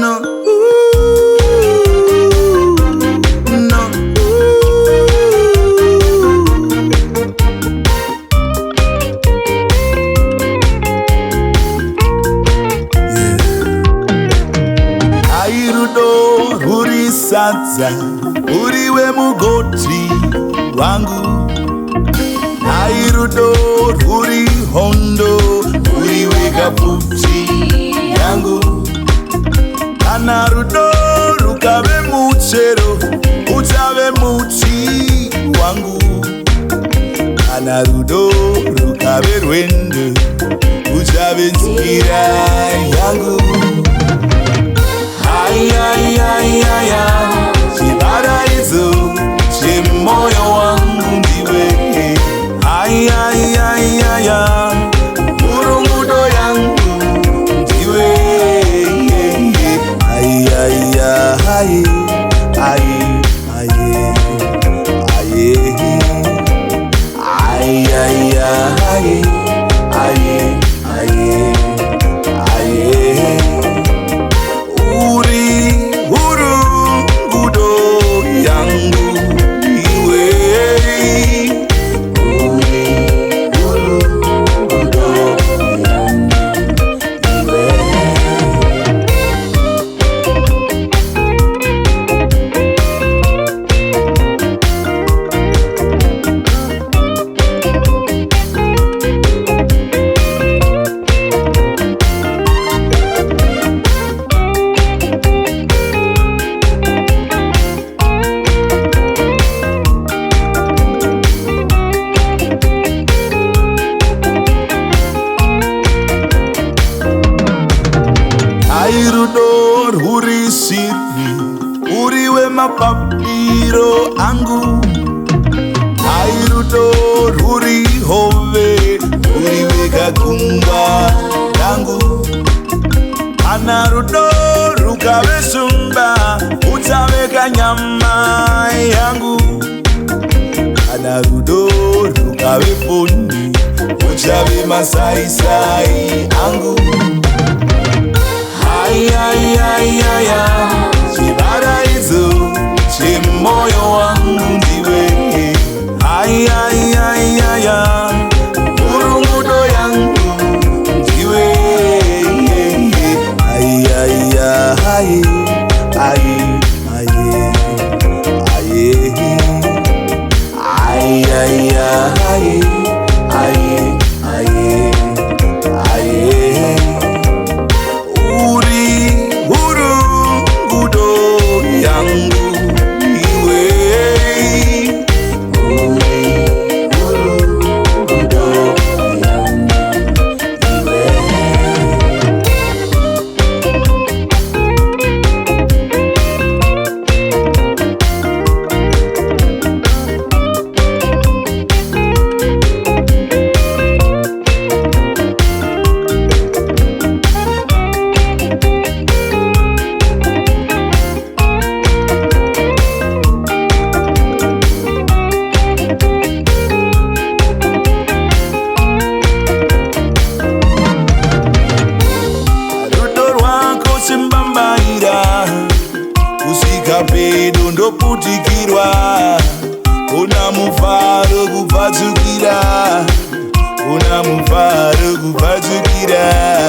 No, no. Airudo urisadza uriwe mugoti wangu, airudo ruri hondo uriwe kapfuti yangu, kana rudo rukave muchero uchave muti wangu, kana rudo rukave rwendo uchave nzira yangu. Ayayayaya, chibaraidzo chemoyo wangu ndiwe. Ayayayaya, murungudo yangu ndiwe. Ayayaya, aye, aye, aye, aye. Ayayaya, aye, aye, aye, aye. Airudo ruri siri uriwe mapapiro angu, airudo ruri hove uriwe kagungwa yangu, kana rudo rukave sumba uchave kanyama yangu, kana rudo rukave poni uchave masaisai angu. Ayayayaya, chibaraidzo chemoyo wangu ndiwe. Ayayayaya, murungudo yangu ndiwe. Ayayaya, aye, aye, aye, aye. Ayayaya, aye, aye, aye, aye. Pedo ndoputikirwa, una mufaro kupfadzukira, una mufaro kupfadzukira.